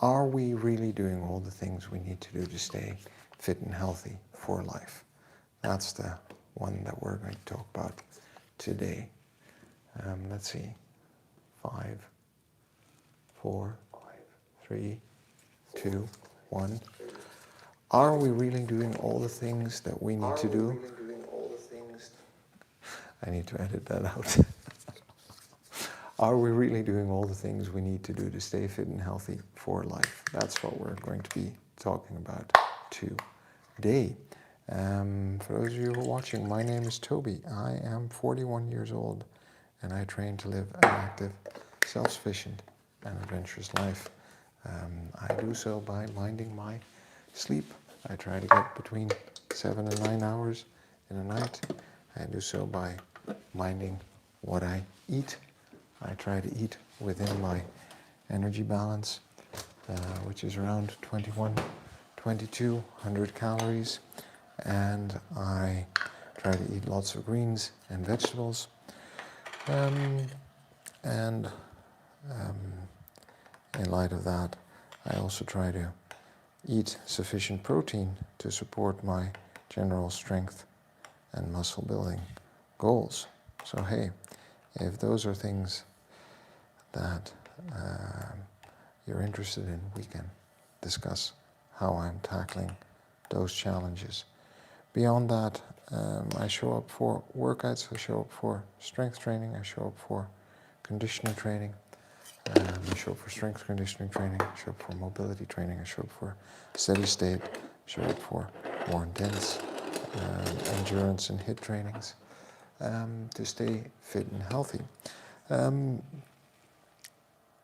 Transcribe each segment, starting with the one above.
Are we really doing all the things we need to do to stay fit and healthy for life? That's the one that we're going to talk about today. Let's see. 5, 4, 3, 2, 1. Are we really doing all the things that we need to do? I need to edit that out. Are we really doing all the things we need to do to stay fit and healthy for life? That's what we're going to be talking about today. For those of you who are watching, my name is Toby. I am 41 years old and I train to live an active, self-sufficient and adventurous life. I do so by minding my sleep. I try to get between 7 and 9 hours in a night. I do so by minding what I eat. I try to eat within my energy balance, which is around 2200 calories. And I try to eat lots of greens and vegetables. In light of that, I also try to eat sufficient protein to support my general strength and muscle building goals. So hey, if those are things that you're interested in, we can discuss how I'm tackling those challenges. Beyond that, I show up for workouts, I show up for strength training, I show up for conditioning training, I show up for strength conditioning training, I show up for mobility training, I show up for steady state, I show up for more intense endurance and HIIT trainings to stay fit and healthy.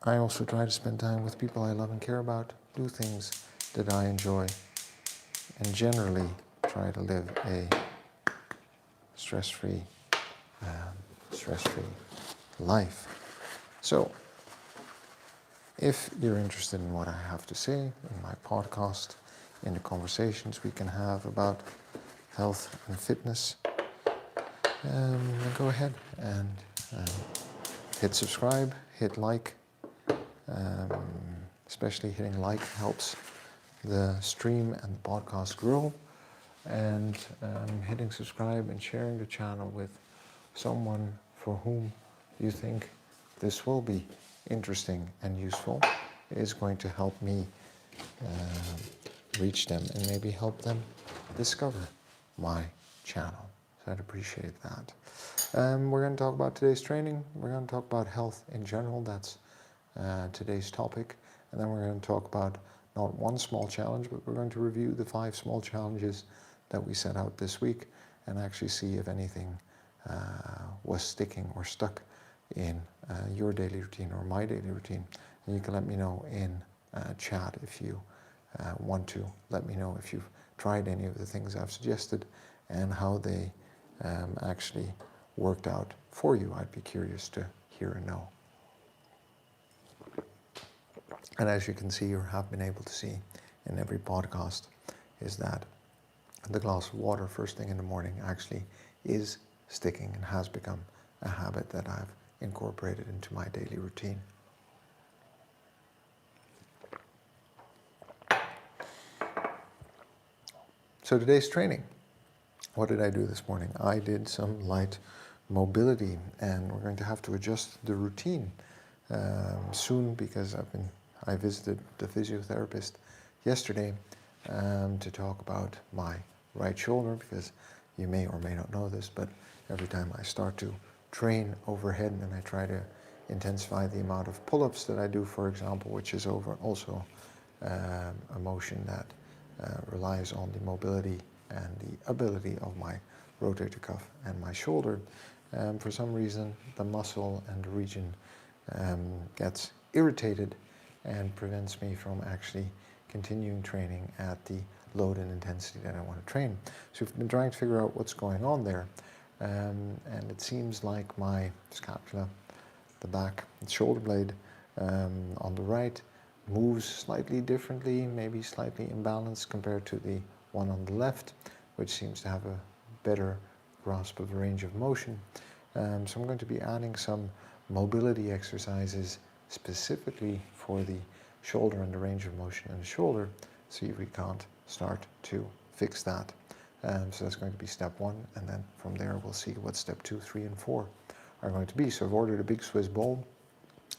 I also try to spend time with people I love and care about, do things that I enjoy, and generally try to live a stress-free life. So, if you're interested in what I have to say in my podcast, in the conversations we can have about health and fitness, go ahead and hit subscribe, hit like. Especially hitting like helps the stream and the podcast grow, and hitting subscribe and sharing the channel with someone for whom you think this will be interesting and useful is going to help me reach them and maybe help them discover my channel. So I'd appreciate that. We're going to talk about today's training. We're going to talk about health in general. That's today's topic. And then we're going to talk about not one small challenge, but we're going to review the 5 small challenges that we set out this week and actually see if anything was sticking or stuck in your daily routine or my daily routine. And you can let me know in chat if you want to. Let me know if you've tried any of the things I've suggested and how they actually worked out for you. I'd be curious to hear and know. And as you can see or have been able to see in every podcast, is that the glass of water first thing in the morning actually is sticking and has become a habit that I've incorporated into my daily routine. So today's training. What did I do this morning? I did some light mobility, and we're going to have to adjust the routine soon because I visited the physiotherapist yesterday to talk about my right shoulder, because you may or may not know this, but every time I start to train overhead and I try to intensify the amount of pull-ups that I do, for example, which is also a motion that relies on the mobility and the ability of my rotator cuff and my shoulder. For some reason, the muscle and the region gets irritated and prevents me from actually continuing training at the load and intensity that I want to train. So we've been trying to figure out what's going on there, and it seems like my scapula, the back, the shoulder blade on the right moves slightly differently, maybe slightly imbalanced compared to the one on the left, which seems to have a better grasp of the range of motion. So I'm going to be adding some mobility exercises specifically for the shoulder and the range of motion in the shoulder, see if we can't start to fix that. So that's going to be step 1, and then from there we'll see what step 2, 3, and 4 are going to be. So I've ordered a big Swiss bowl,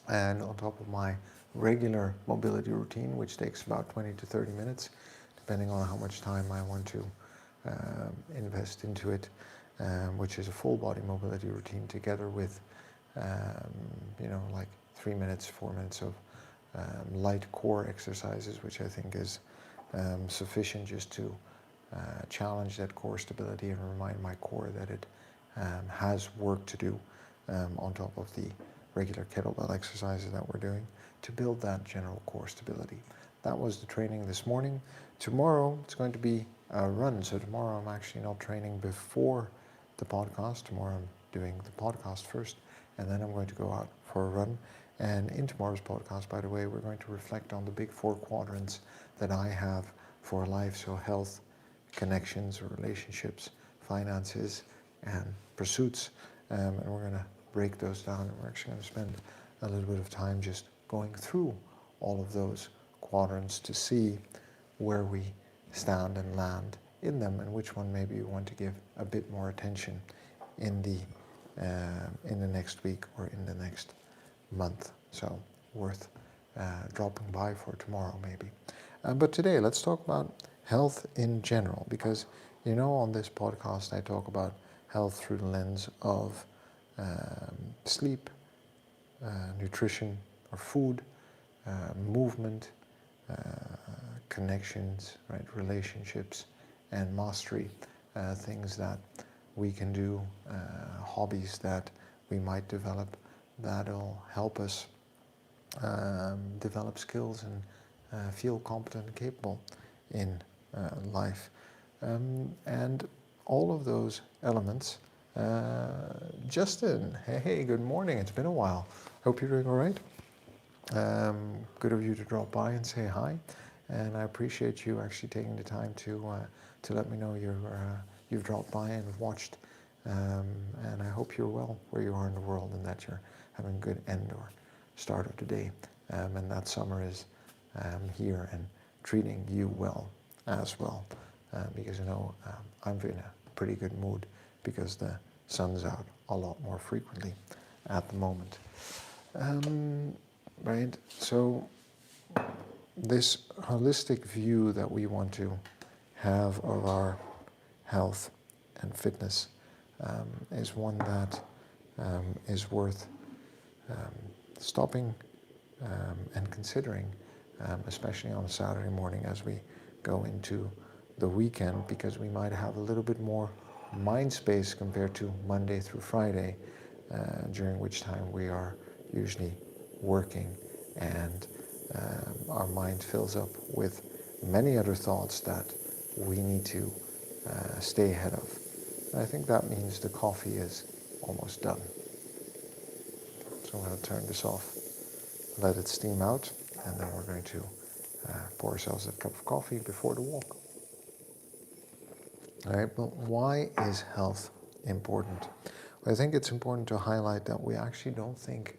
and on top of my regular mobility routine, which takes about 20 to 30 minutes, depending on how much time I want to invest into it, which is a full body mobility routine together with, like 3 minutes, 4 minutes of light core exercises, which I think is sufficient just to challenge that core stability and remind my core that it has work to do on top of the regular kettlebell exercises that we're doing to build that general core stability. That was the training this morning. Tomorrow it's going to be a run. So tomorrow I'm actually not training before the podcast. Tomorrow I'm doing the podcast first, and then I'm going to go out for a run. And in tomorrow's podcast, by the way, we're going to reflect on the big 4 quadrants that I have for life. So health, connections or relationships, finances, and pursuits. And we're going to break those down, and we're actually going to spend a little bit of time just going through all of those quadrants to see where we stand and land in them, and which one maybe you want to give a bit more attention in the next week or in the next month. So worth dropping by for tomorrow maybe. But today let's talk about health in general, because on this podcast I talk about health through the lens of sleep, nutrition or food, movement, connections, right, relationships, and mastery, things that we can do, hobbies that we might develop that'll help us develop skills and feel competent and capable in life. And all of those elements. Justin, hey, good morning. It's been a while. Hope you're doing all right. Good of you to drop by and say hi, and I appreciate you actually taking the time to let me know you've dropped by and watched. And I hope you're well where you are in the world, and that you're having a good end or start of the day, and that summer is here and treating you well as well, because I'm in a pretty good mood because the sun's out a lot more frequently at the moment. Right, so this holistic view that we want to have of our health and fitness is one that is worth stopping and considering, especially on a Saturday morning as we go into the weekend, because we might have a little bit more mind space compared to Monday through Friday, during which time we are usually working, and our mind fills up with many other thoughts that we need to stay ahead of. And I think that means the coffee is almost done. So I'm going to turn this off, let it steam out, and then we're going to pour ourselves a cup of coffee before the walk. All right, but why is health important? Well, I think it's important to highlight that we actually don't think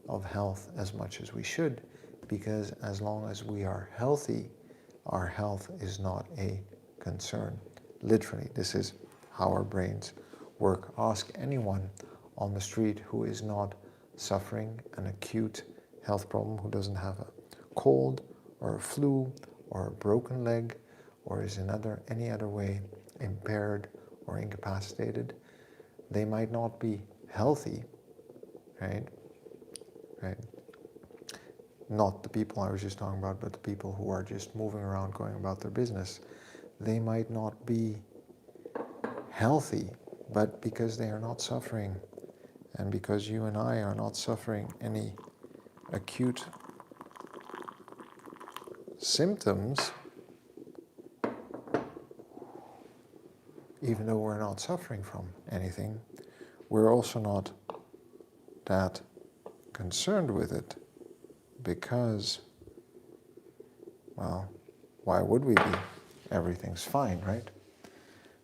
of health as much as we should, because as long as we are healthy, our health is not a concern. Literally, this is how our brains work. Ask anyone on the street who is not suffering an acute health problem, who doesn't have a cold or a flu or a broken leg or is in any other way impaired or incapacitated. They might not be healthy, right? Not the people I was just talking about, but the people who are just moving around going about their business. They might not be healthy, but because they are not suffering, and because you and I are not suffering any acute symptoms, even though we're not suffering from anything, we're also not that concerned with it, because, well, why would we be? Everything's fine, right?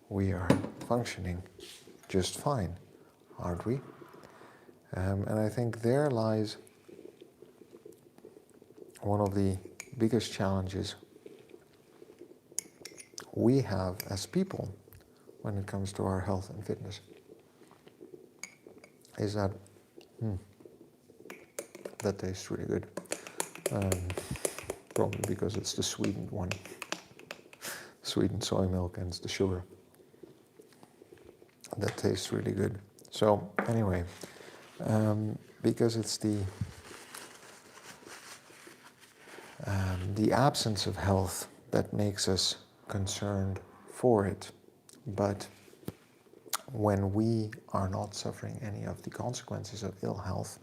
We are functioning just fine, aren't we? And I think there lies one of the biggest challenges we have as people when it comes to our health and fitness is that that tastes really good. Probably because it's the sweetened one, sweetened soy milk, and it's the sugar. That tastes really good. So anyway, because it's the absence of health that makes us concerned for it, but when we are not suffering any of the consequences of ill health,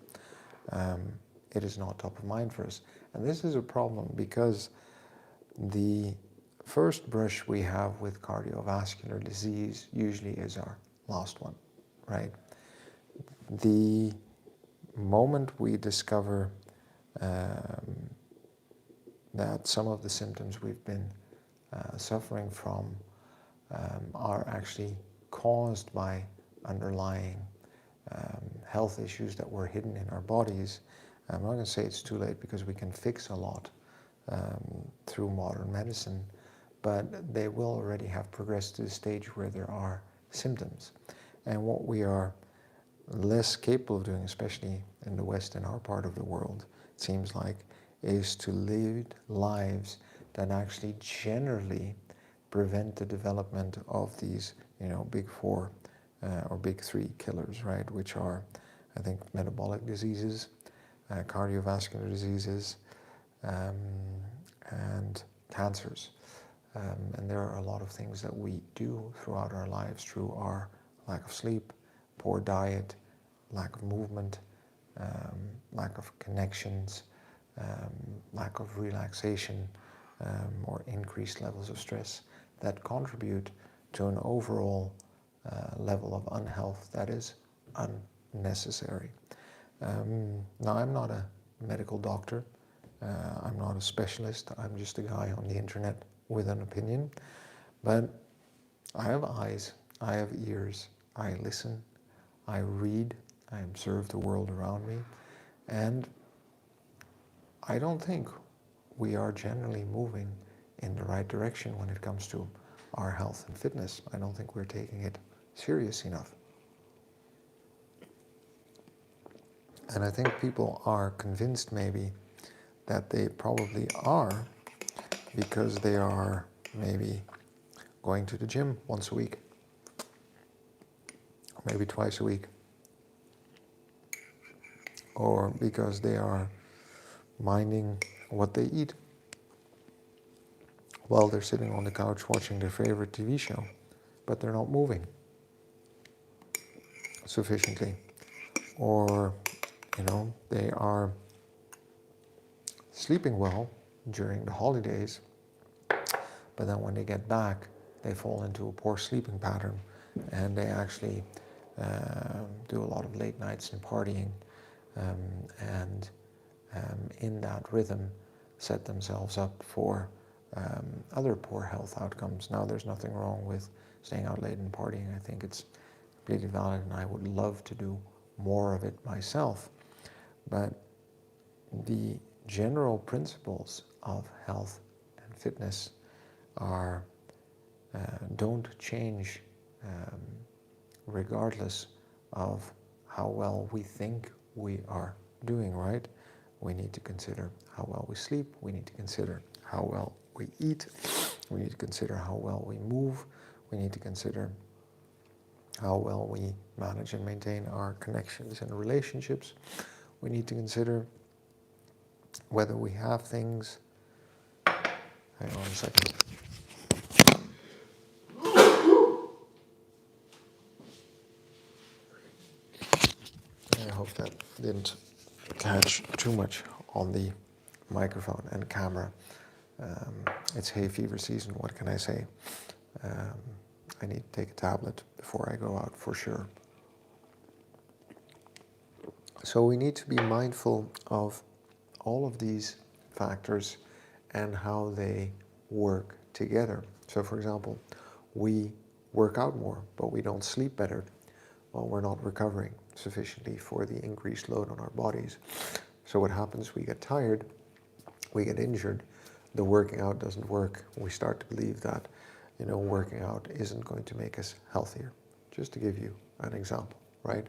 it is not top of mind for us. And this is a problem because the first brush we have with cardiovascular disease usually is our last one, right? The moment we discover that some of the symptoms we've been suffering from are actually caused by underlying health issues that were hidden in our bodies, I'm not going to say it's too late because we can fix a lot through modern medicine, but they will already have progressed to the stage where there are symptoms. And what we are less capable of doing, especially in the West, in our part of the world, it seems like, is to live lives that actually generally prevent the development of these, big four or big three killers, right? Which are, I think, metabolic diseases, cardiovascular diseases, and cancers. And there are a lot of things that we do throughout our lives through our lack of sleep, poor diet, lack of movement, lack of connections, lack of relaxation, or increased levels of stress that contribute to an overall level of unhealth that is unnecessary. Now, I'm not a medical doctor. I'm not a specialist. I'm just a guy on the internet with an opinion. But I have eyes, I have ears, I listen, I read, I observe the world around me, and I don't think we are generally moving in the right direction when it comes to our health and fitness. I don't think we're taking it serious enough. And I think people are convinced maybe that they probably are because they are maybe going to the gym once a week, or maybe twice a week, or because they are minding what they eat while they're sitting on the couch watching their favorite TV show, but they're not moving sufficiently. Or, they are sleeping well during the holidays, but then when they get back, they fall into a poor sleeping pattern, and they actually do a lot of late nights and partying, and in that rhythm set themselves up for other poor health outcomes. Now, there's nothing wrong with staying out late and partying. I think it's completely valid, and I would love to do more of it myself. But the general principles of health and fitness are don't change regardless of how well we think we are doing, right? We need to consider how well we sleep. We need to consider how well we eat. We need to consider how well we move. We need to consider how well we manage and maintain our connections and relationships. We need to consider whether we have things. Hang on a second. I hope that didn't catch too much on the microphone and camera. It's hay fever season, what can I say? I need to take a tablet before I go out for sure. So we need to be mindful of all of these factors and how they work together. So for example, we work out more, but we don't sleep better. Well, we're not recovering sufficiently for the increased load on our bodies. So what happens, we get tired, we get injured, the working out doesn't work. We start to believe that, working out isn't going to make us healthier. Just to give you an example, right?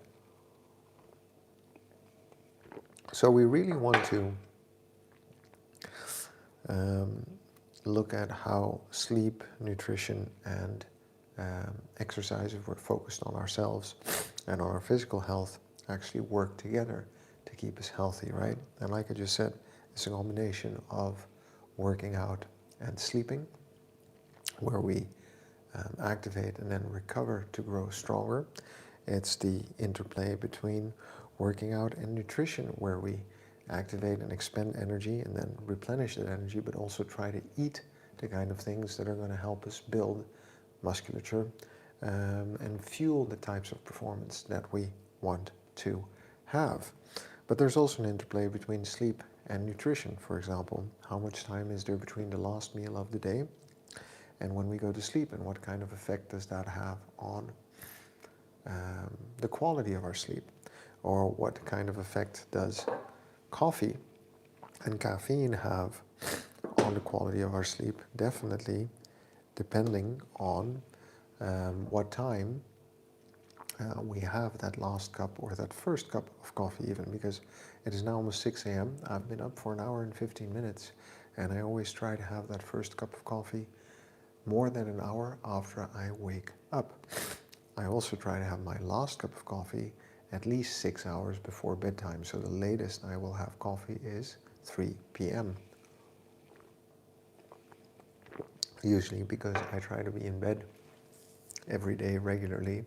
So we really want to look at how sleep, nutrition, and exercise, if we're focused on ourselves and on our physical health, actually work together to keep us healthy, right? And like I just said, it's a combination of working out and sleeping, where we activate and then recover to grow stronger. It's the interplay between working out and nutrition, where we activate and expend energy and then replenish that energy, but also try to eat the kind of things that are going to help us build musculature and fuel the types of performance that we want to have. But there's also an interplay between sleep and nutrition. For example, how much time is there between the last meal of the day and when we go to sleep, and what kind of effect does that have on the quality of our sleep? Or what kind of effect does coffee and caffeine have on the quality of our sleep? Definitely, depending on what time we have that last cup or that first cup of coffee even, because it is now almost 6 a.m. I've been up for an hour and 15 minutes, and I always try to have that first cup of coffee more than an hour after I wake up. I also try to have my last cup of coffee at least 6 hours before bedtime, so the latest I will have coffee is 3 p.m. Usually, because I try to be in bed every day regularly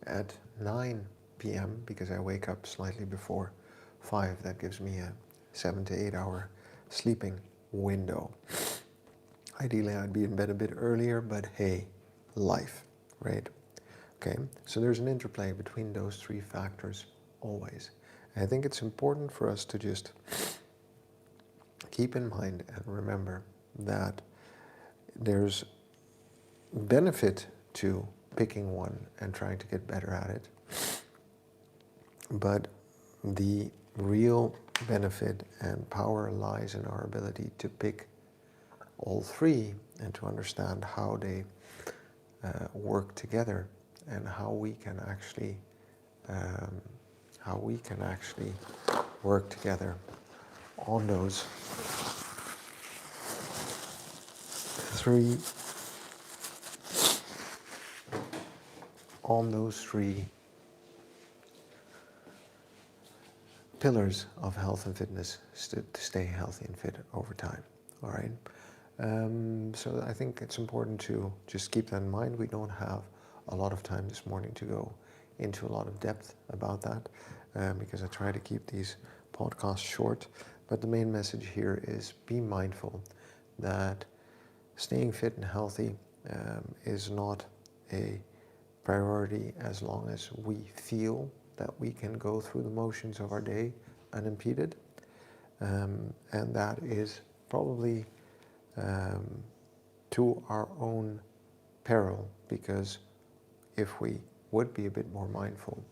at 9 p.m. because I wake up slightly before 5. That gives me a 7 to 8 hour sleeping window. Ideally, I'd be in bed a bit earlier, but hey, life, right? Okay, so there's an interplay between those three factors always. And I think it's important for us to just keep in mind and remember that there's benefit to picking one and trying to get better at it. But the real benefit and power lies in our ability to pick all three and to understand how they work together, and how we can actually work together on those three pillars of health and fitness to stay healthy and fit over time. All right. So I think it's important to just keep that in mind. We don't have a lot of time this morning to go into a lot of depth about that, because I try to keep these podcasts short. But the main message here is be mindful that staying fit and healthy is not a priority as long as we feel that we can go through the motions of our day unimpeded. And that is probably to our own peril, because if we would be a bit more mindful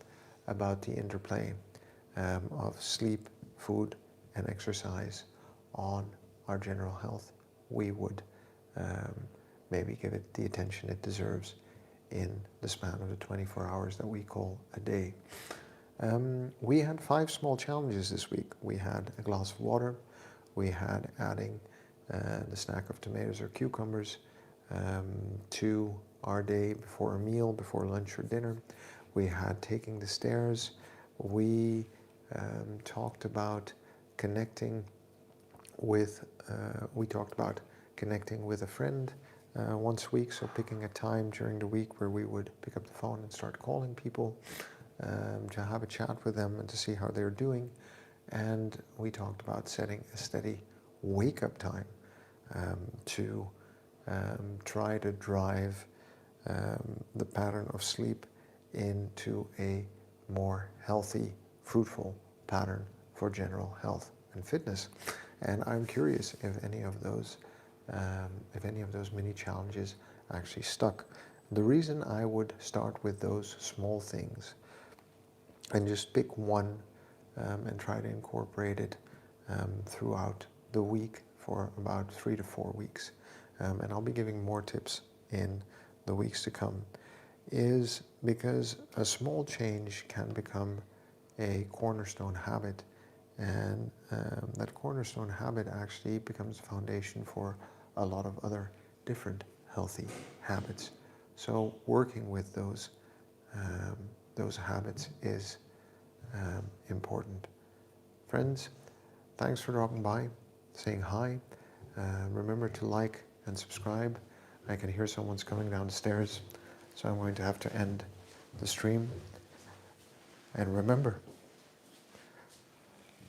about the interplay of sleep, food, and exercise on our general health, we would maybe give it the attention it deserves in the span of the 24 hours that we call a day. We had 5 small challenges this week. We had a glass of water, we had adding the snack of tomatoes or cucumbers to our day before a meal, before lunch or dinner. We had taking the stairs. We talked about connecting with a friend once a week, so picking a time during the week where we would pick up the phone and start calling people to have a chat with them and to see how they're doing. And we talked about setting a steady wake-up time to try to drive the pattern of sleep into a more healthy, fruitful pattern for general health and fitness. And I'm curious if any of those mini challenges actually stuck. The reason I would start with those small things and just pick one and try to incorporate it throughout the week for about 3 to 4 weeks, and I'll be giving more tips in the weeks to come, is because a small change can become a cornerstone habit, and that cornerstone habit actually becomes the foundation for a lot of other different healthy habits. So working with those habits is important. Friends, thanks for dropping by, saying hi. Remember to like and subscribe. I can hear someone's coming down the stairs, so I'm going to have to end the stream. And remember,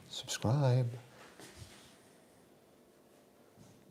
subscribe.